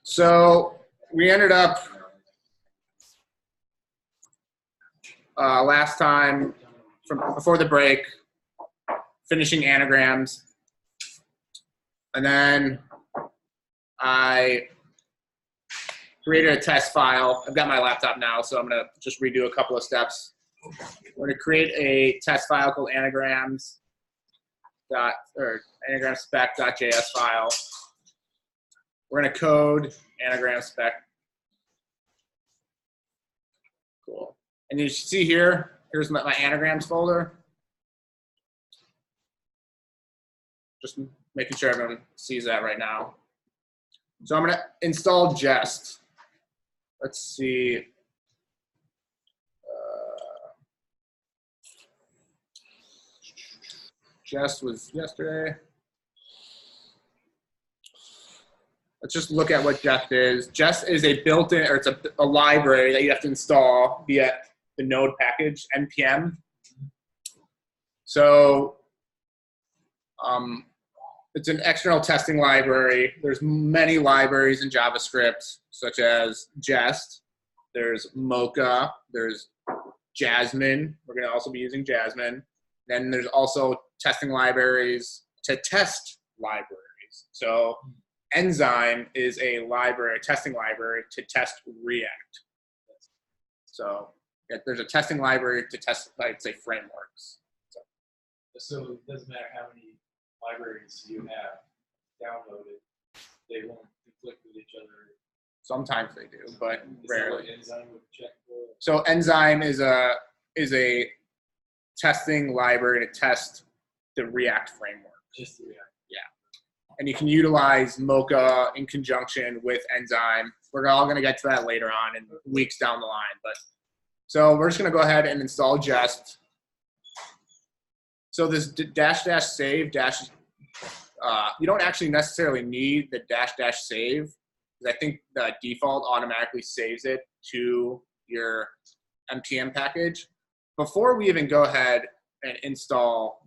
So we ended up last time from before the break finishing anagrams, and then I created a test file. I've got my laptop now, so I'm gonna just redo a couple of steps. We're gonna create a test file called anagrams anagram spec.js file. We're gonna code anagram spec. Cool. And you see here, here's my anagrams folder. Just making sure everyone sees that right now. So I'm gonna install Jest. Let's see. Jest was yesterday. Let's just look at what Jest is. Jest is a built-in, or it's a library that you have to install via the node package, npm. So it's an external testing library. There's many libraries in JavaScript, such as Jest. There's Mocha. There's Jasmine. We're going to also be using Jasmine. Then there's also testing libraries to test libraries. So Enzyme is a library, a testing library to test React. So there's a testing library to test, I'd say, frameworks. So it doesn't matter how many libraries you have downloaded, they won't conflict with each other. Sometimes they do, but rarely. Enzyme would check for? So Enzyme is a testing library to test the React framework. Just the React. Yeah. And you can utilize Mocha in conjunction with Enzyme. We're all going to get to that later on in weeks down the line. But so we're just going to go ahead and install Jest. So this -- save you don't actually necessarily need the -- save, because I think the default automatically saves it to your npm package. Before we even go ahead and install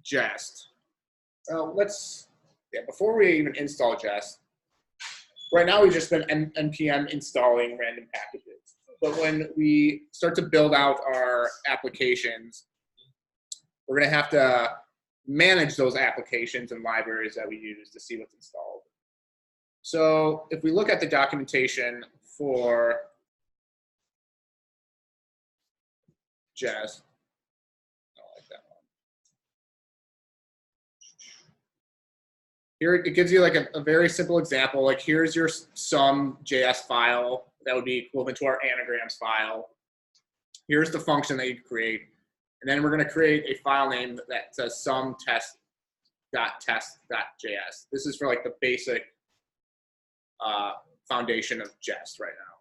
Jest, before we even install Jest, right now we've just been npm installing random packages. But when we start to build out our applications, we're going to have to manage those applications and libraries that we use to see what's installed. So if we look at the documentation for Jest, I don't like that one. Here it gives you like a very simple example. Like here's your sum.js file that would be equivalent to our anagrams file. Here's the function that you create. And then we're going to create a file name that says sum.test.js. This is for like the basic foundation of Jest right now,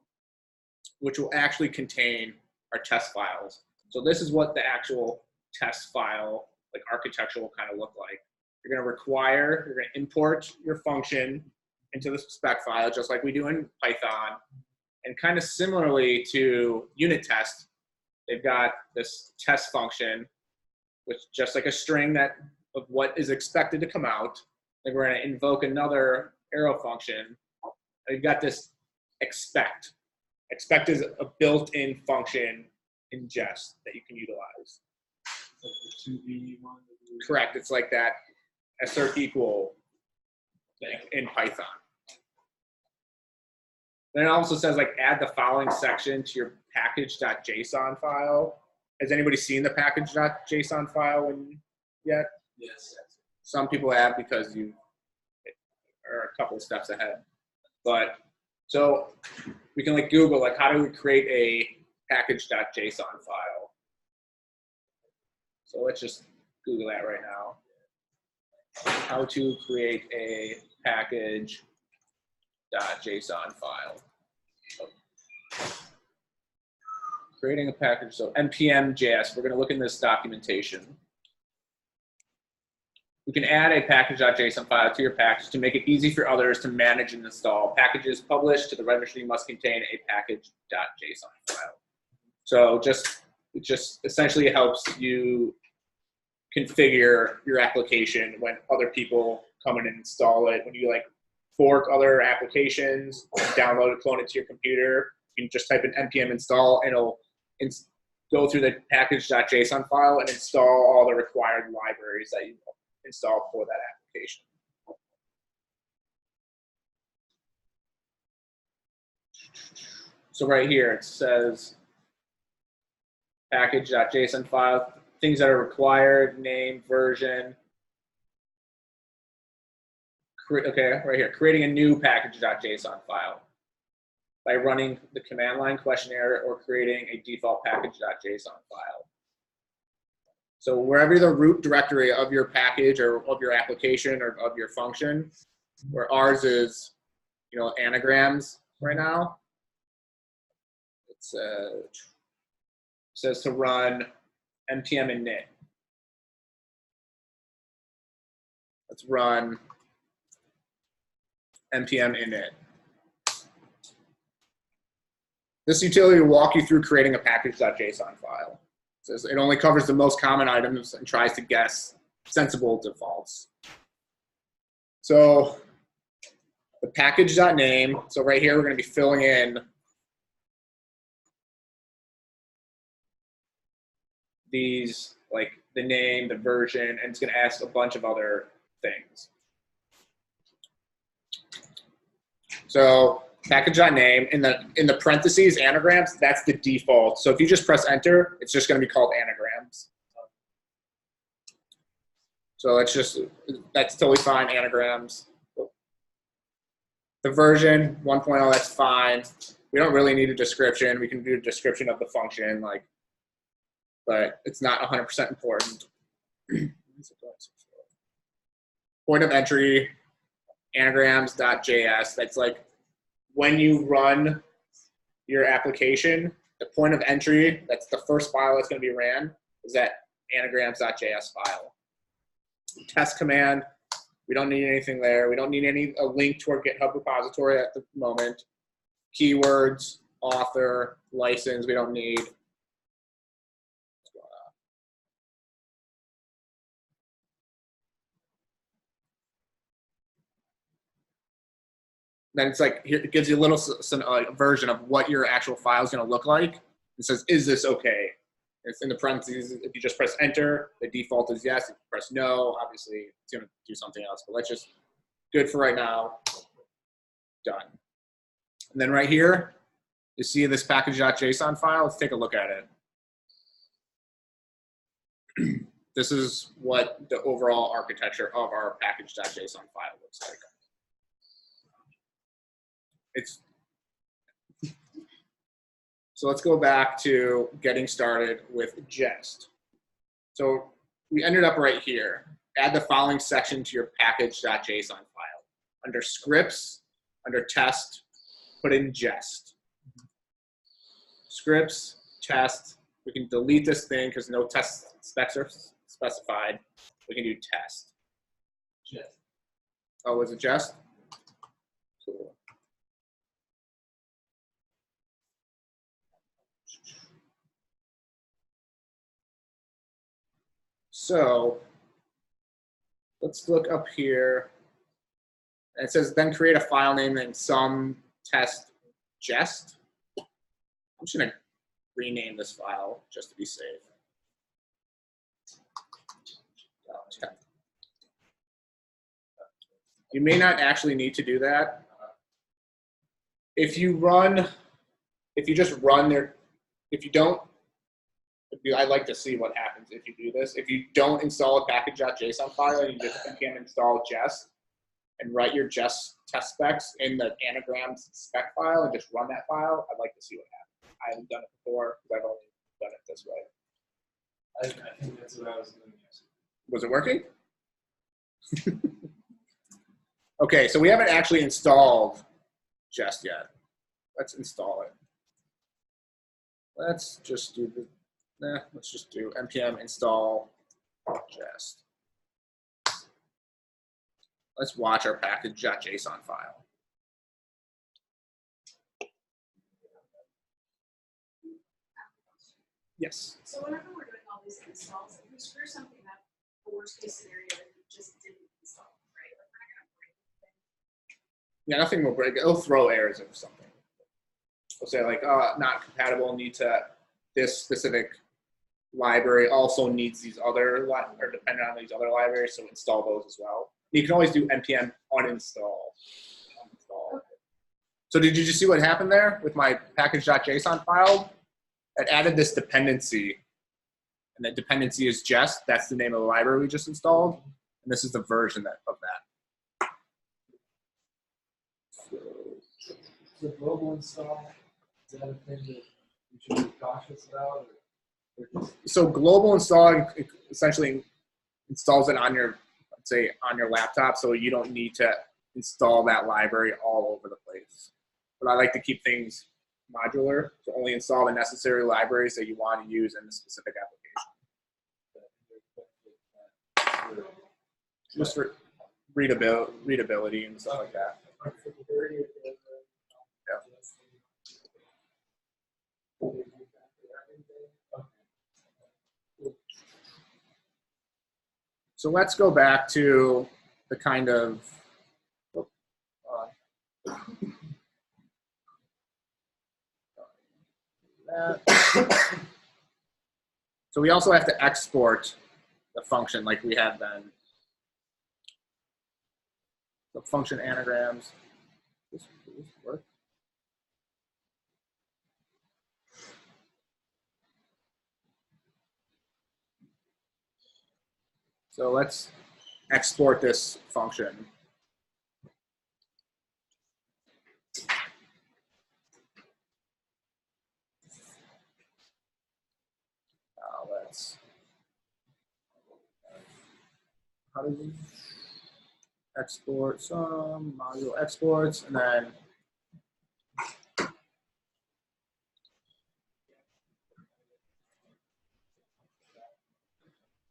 which will actually contain our test files. So this is what the actual test file, like architecture, will kind of look like. You're going to import your function into the spec file, just like we do in Python. And kind of similarly to unit test, they've got this test function, which just like a string of what is expected to come out. Then we're going to invoke another arrow function. And we've got this expect. Expect is a built-in function in Jest that you can utilize. Like the 2B one? Correct. It's like that assert equal thing in Python. Then it also says like add the following section to your package.json file. Has anybody seen the package.json file yet? Yes. Some people have, because you are a couple of steps ahead. But so we can like Google like how do we create a package.json file. So let's just Google that right now. How to create a package.json file. Creating a package, so npm.js, we're going to look in this documentation. We can add a package.json file to your package to make it easy for others to manage and install. Packages published to the registry must contain a package.json file. So it just essentially helps you configure your application when other people come in and install it. When you like fork other applications, download it, clone it to your computer. You can just type in npm install, and it'll go through the package.json file and install all the required libraries that you installed for that application. So right here, it says package.json file, things that are required, name, version. Okay, right here, creating a new package.json file by running the command line questionnaire or creating a default package.json file. So wherever the root directory of your package or of your application or of your function, where ours is, anagrams right now, it says to run npm init. Let's run npm init. This utility will walk you through creating a package.json file. It says it only covers the most common items and tries to guess sensible defaults. So the package.name, so right here we're going to be filling in these, like the name, the version, and it's going to ask a bunch of other things. So package.name, in the parentheses, anagrams, that's the default. So if you just press enter, it's just going to be called anagrams. So that's totally fine, anagrams. The version 1.0, that's fine. We don't really need a description. We can do a description of the function, but it's not 100% important. Point of entry, anagrams.js. That's like when you run your application, the point of entry, that's the first file that's going to be ran, is that anagrams.js file. Test command, we don't need anything there. We don't need a link to our GitHub repository at the moment. Keywords, author, license, we don't need. Then it's like, here, it gives you a little version of what your actual file is going to look like. It says, is this okay? It's in the parentheses. If you just press enter, the default is yes. If you press no, obviously it's going to do something else. But let's just, good for right now, done. And then right here, you see this package.json file. Let's take a look at it. This is what the overall architecture of our package.json file looks like. So let's go back to getting started with Jest. So we ended up right here. Add the following section to your package.json file. Under scripts, under test, put in Jest. Scripts, test, we can delete this thing because no test specs are specified. We can do test. Jest. Oh, was it Jest? Cool. So let's look up here. And it says then create a file name and some test Jest. I'm just going to rename this file just to be safe. You may not actually need to do that. If you just run there, if you don't, I'd like to see what happens if you do this. If you don't install a package.json file and you just npm install Jest and write your Jest test specs in the anagrams spec file and just run that file, I'd like to see what happens. I haven't done it before because I've only done it this way. I think that's what I was doing yesterday. Was it working? Okay, so we haven't actually installed Jest yet. Let's install it. Let's just do let's just do npm install Jest. Let's watch our package.json file. Yes. So whenever we're doing all these installs, if we screw something up, the worst case scenario is we just didn't install, right? Like we're not gonna break anything. Yeah, nothing will break. It'll throw errors or something. It'll say like, not compatible. Need to this specific library also needs these other or dependent on these other libraries, so install those as well. You can always do npm uninstall. So did you just see what happened there with my package.json file? It added this dependency, and that dependency is Jest. That's the name of the library we just installed, and this is the version of that. The global install, is that a thing that you should be cautious about? Or just So global install essentially installs it on your, let's say, on your laptop, so you don't need to install that library all over the place. But I like to keep things modular, so only install the necessary libraries that you want to use in the specific application. Just for readability and stuff like that. So let's go back to the kind of so we also have to export the function like we had then. The function anagrams. Does this work? So let's export this function. Let's, how do we export some module exports, and then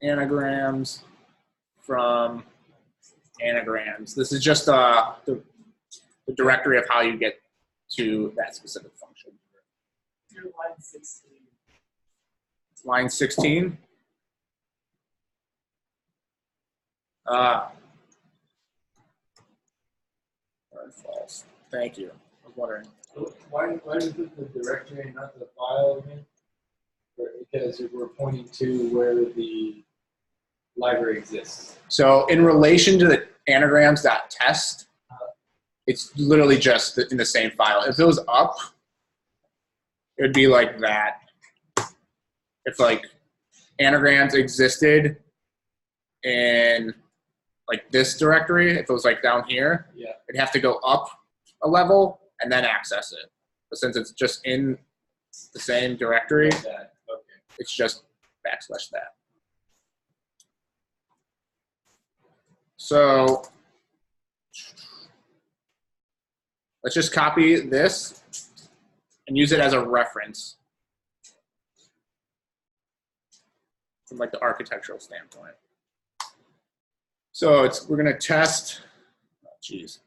anagrams from anagrams. This is just the directory of how you get to that specific function. Line 16. Line 16. False. Thank you. I was wondering. why is it the directory and not the file again? Because we're pointing to where the library exists. So in relation to the anagrams.test, it's literally just in the same file. If it was up, it would be like that. If like anagrams existed in like this directory, if it was like down here, Yeah. it'd have to go up a level and then access it. But since it's just in the same directory, Like that. Okay. it's just \that. So let's just copy this and use it as a reference from like the architectural standpoint. So we're gonna test, oh geez.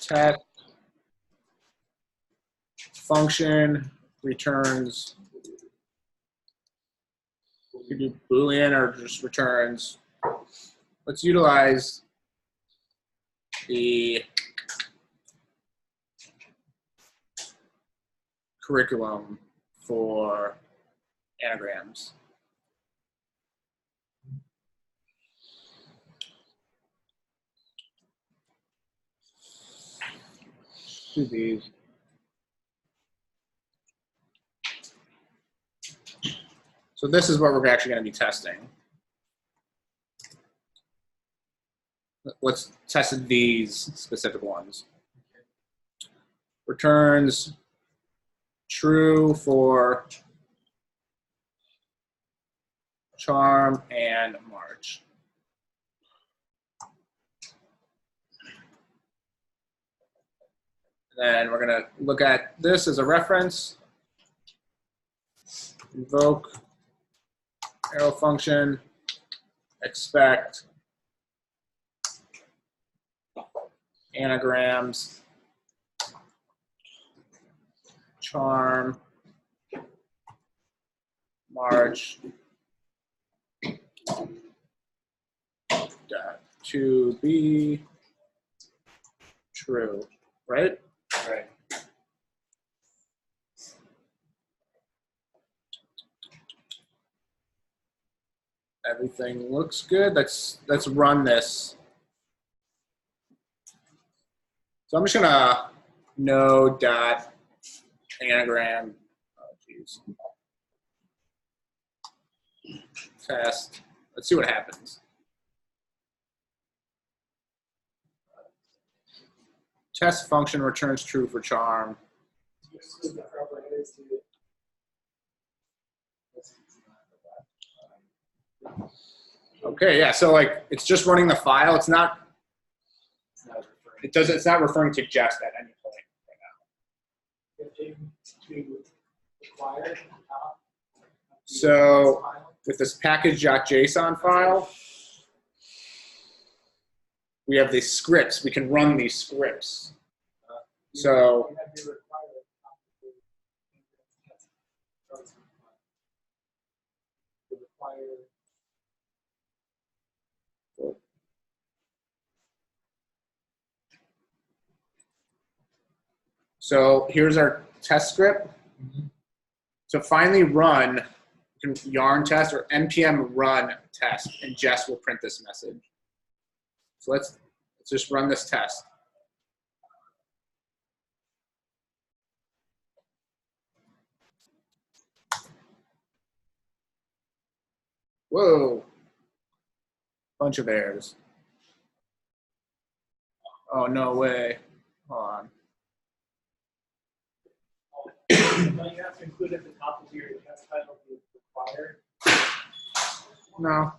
Test function returns, we can do Boolean or just returns. Let's utilize the curriculum for anagrams. Do these. So this is what we're actually going to be testing. Let's test these specific ones. Returns true for charm and march. Then we're going to look at this as a reference. Invoke arrow function, expect anagrams, charm, march, dot to be true, right? Right. Everything looks good. Let's run this. So I'm just gonna node dot anagram. Oh, geez. Test. Let's see what happens. Test function returns true for charm. Okay, yeah. So like it's just running the file. It's not. It's not referring to jest at any point right now. So with this package.json file, we have these scripts. We can run these scripts. So here's our test script. So finally run yarn test or npm run test, and Jess will print this message. So let's just run this test. Whoa, bunch of errors. Oh, no way. Hold on. Don't you have to include at the top of your test title the required? No.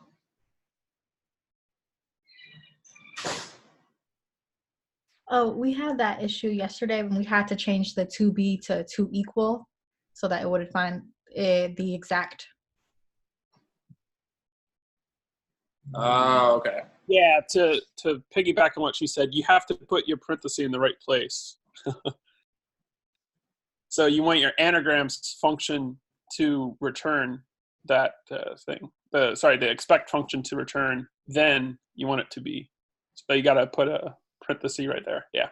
Oh, we had that issue yesterday when we had to change the to be to equal so that it would find the exact. Oh, okay. Yeah, to piggyback on what she said, you have to put your parenthesis in the right place. So you want your anagrams function to return that thing. The expect function to return, then you want it to be. So you got to put a parenthesis right there. Yeah.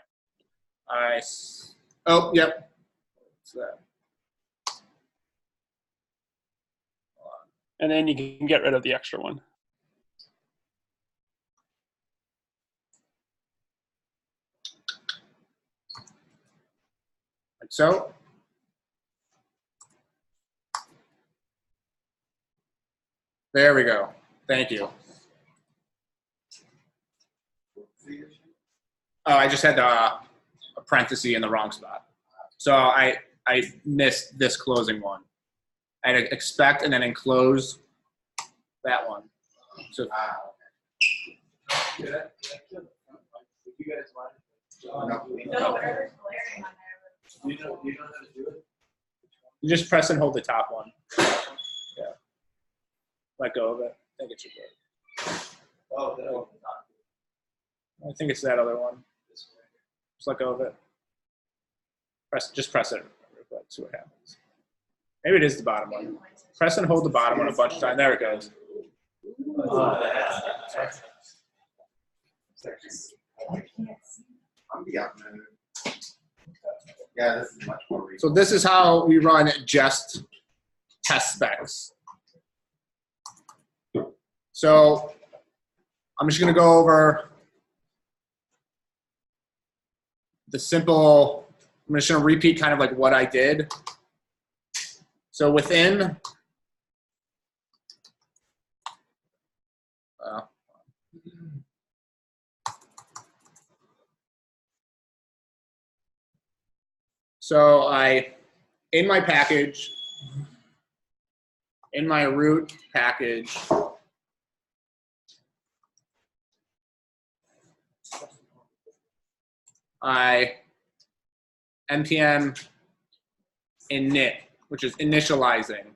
Nice. Oh, yep. What's that? And then you can get rid of the extra one. Like so. There we go. Thank you. Oh, I just had a parenthesis in the wrong spot. So I missed this closing one. I had to expect and then enclose that one. So you just press and hold the top one. Yeah. Let go of it. I think it should work. I think it's that other one. Just let go of it. Just press it. See what happens. Maybe it is the bottom one. Press and hold the bottom one a bunch of times. There it goes. Yeah, this is much more reasonable. So this is how we run jest test specs. So I'm just going to go over the simple, I'm just going to repeat kind of like what I did. So within, in my package, in my root package, I npm init, which is initializing.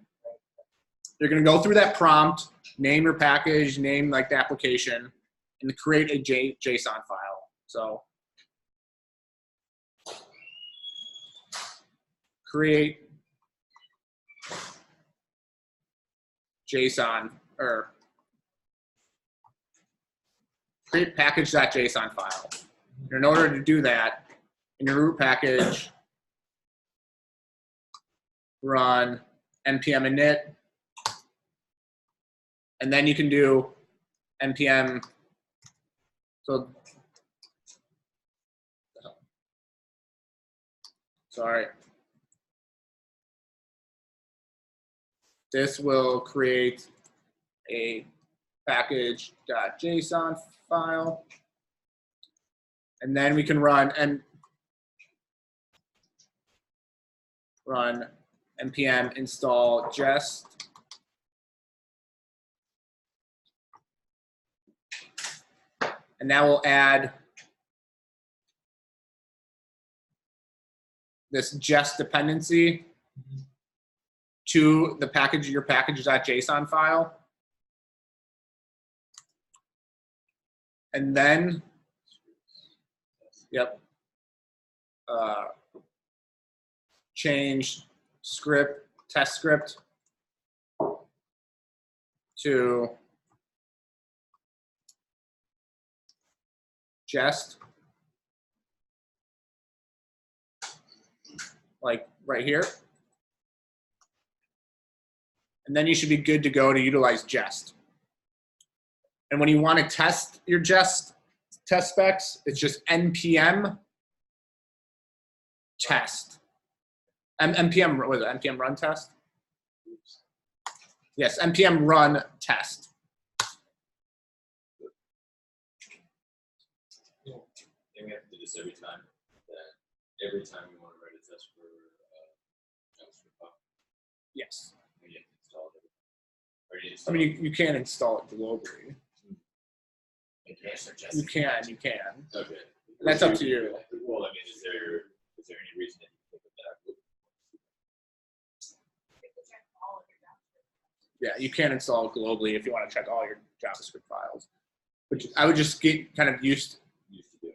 You're going to go through that prompt, name your package, name like the application, and create a JSON file. So create JSON or create package.json file. And in order to do that, in your root package, run npm init, and then you can do npm. So, sorry. This will create a package.json file. And then we can run npm install jest. And that will add this jest dependency to the package, your package.json file. And then, yep, change script, test script to jest, like right here. And then you should be good to go to utilize jest. And when you want to test your jest test specs, it's just npm test. npm, what is it, npm run test? Yes, npm run test. And we have to do this every time. Every time we want to write a test for JavaScript file. Yes. We have to install it. Or you I install mean, you can install it globally. it. You can. Okay. That's up to you. Well, I mean, is there any reason that you think of that? Yeah, you can install it globally if you want to check all your JavaScript files. Which I would just get kind of used Used to do.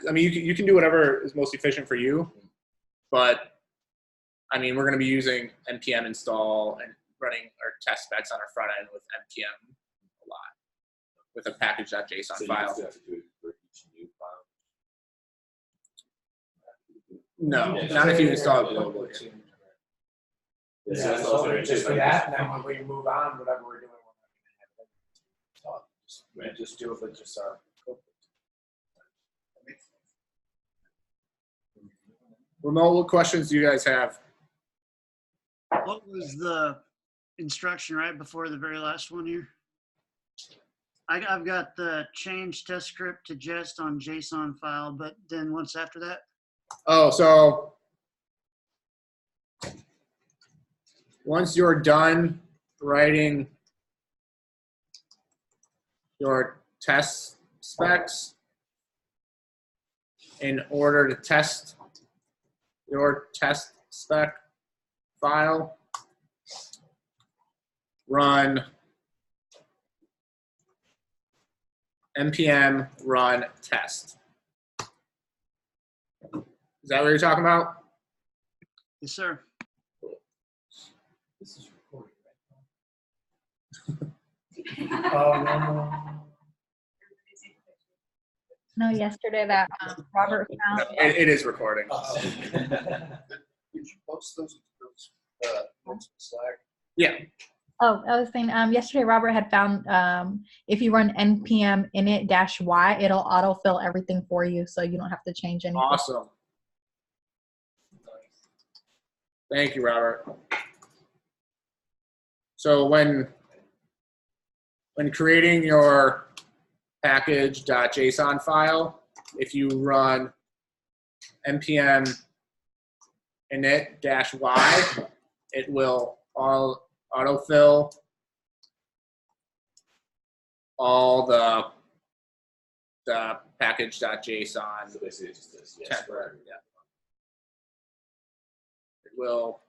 I mean, you can do whatever is most efficient for you, but I mean, we're going to be using npm install and running our test specs on our front end with npm a lot with a package.json So you file. just have to do it for each new file. No, not if you install it globally. Yeah, Yeah, that's so also just for that, and then when we move on, whatever we're doing, we're not gonna have it. So Right. just do it with just our. Remote, what questions do you guys have? What was the instruction right before the very last one here? I've got the change test script to jest on JSON file, but then what's after that? Oh, so once you're done writing your test specs in order to test your test spec file, run npm run test. Is that what you're talking about? Yes, sir. This is recording right now. Oh, no. No, yesterday that Robert found. It is recording. Did you post those notes in Slack? Yeah. Oh, I was saying, yesterday Robert had found if you run npm init-y, it'll autofill everything for you, so you don't have to change anything. Awesome. Thank you, Robert. So when creating your package.json file, if you run npm init-y, it will autofill all the package.json So basically, it's just this. Yes. template. Yeah. It will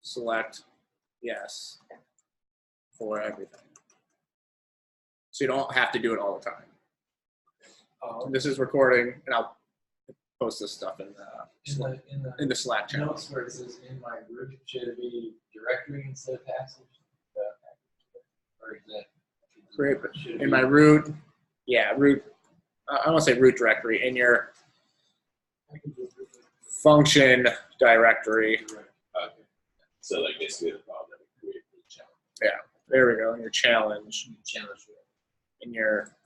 select yes for everything. So you don't have to do it all the time. This is recording, and I'll post this stuff in the Slack channel. Notes where it says in my root, should it be directory instead of passage? Or is that? Great. should it In be- my root, yeah, root, I want to say root directory, in your function directory. Okay. So like basically the file that we create for the challenge. Yeah, there we go, in your challenge. In your,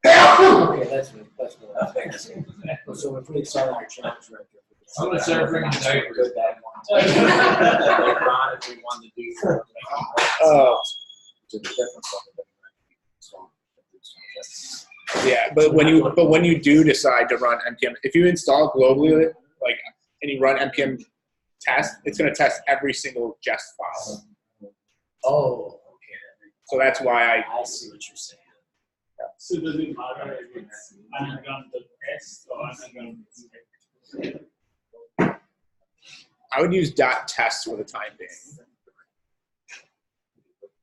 Okay, that's what. So if we start our challenge right there. I'm gonna start bringing diapers. Good that one. Later on, if we want to do. Oh. To the different one. yeah, but when you do decide to run npm, if you install globally, like, and you run npm test, it's going to test every single jest file. Oh, okay. So that's why I see what you're saying. So does it matter if it's anagram the test or anagram the I would use .test for the time being.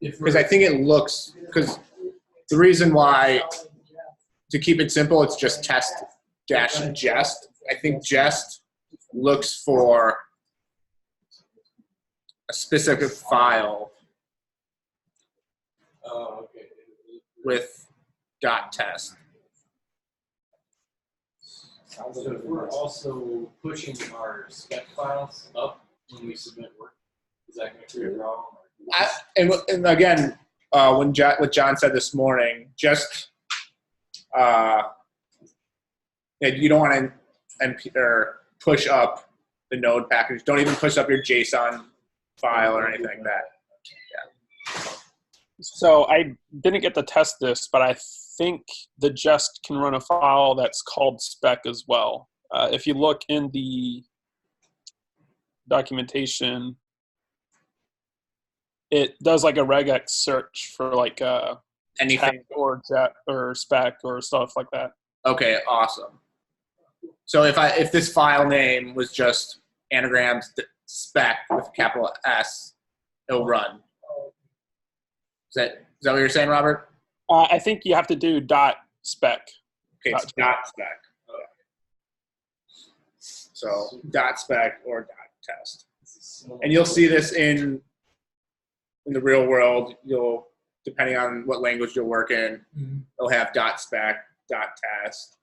Because I think it looks, because the reason why, to keep it simple, it's just test dash jest. I think jest looks for a specific file Oh, okay. with .test. So if we're also pushing our spec files up when we submit work, is that going to create a problem? And again, what John said this morning, just you don't want to push up the node package. Don't even push up your JSON file or anything like that. Yeah. So I didn't get to test this, but I think the jest can run a file that's called spec as well. If you look in the documentation, it does like a regex search for like Anything or jet or spec or stuff like that. Okay, awesome. So if this file name was just anagrams spec with a capital S, it'll run. Is that what you're saying, Robert? I think you have to do .spec. Okay, it's .spec. Okay. So .spec or .test. And you'll see this in the real world. You'll, depending on what language you'll work in, they'll have .spec, .test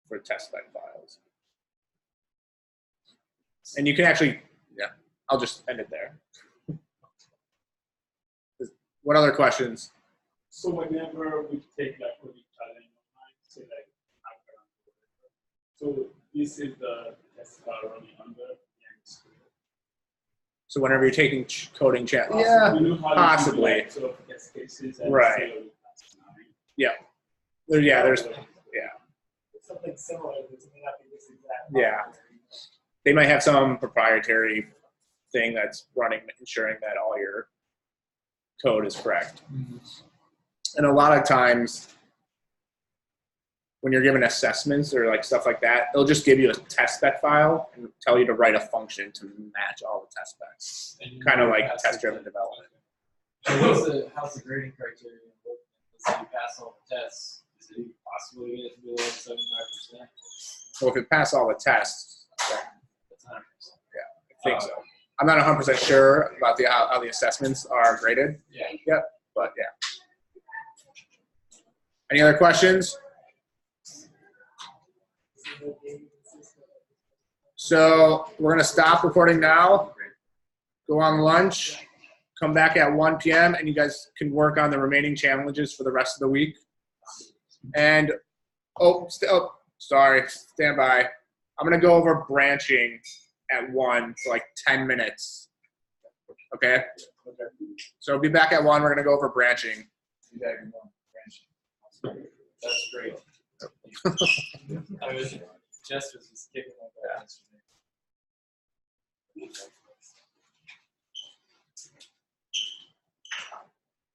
for test spec files. And you can actually, yeah, I'll just end it there. What other questions? So whenever we take like coding challenge online, say like so this is the test file running under So whenever you're taking coding chat, possibly. possibly. Sort of test cases and Right. Yeah. There's something similar. It may not be this exact. Yeah. They might have some proprietary thing that's running, ensuring that all your code is correct. And a lot of times when you're given assessments or like stuff like that, they'll just give you a test spec file and tell you to write a function to match all the test specs. Kind of like test-driven development. So how's the grading criteria? Let's say you pass all the tests. Is it even possible to get it below 75%? So if it passes all the tests, then That's 100%. I think so. I'm not 100% sure about how the assessments are graded. Yeah. Yep, but yeah. Any other questions? So we're going to stop recording now, go on lunch, come back at 1 p.m., and you guys can work on the remaining challenges for the rest of the week. And, sorry, stand by. I'm going to go over branching at 1 for like 10 minutes. Okay? So be back at 1. We're going to go over branching. That's great. I was just kicking like that yesterday.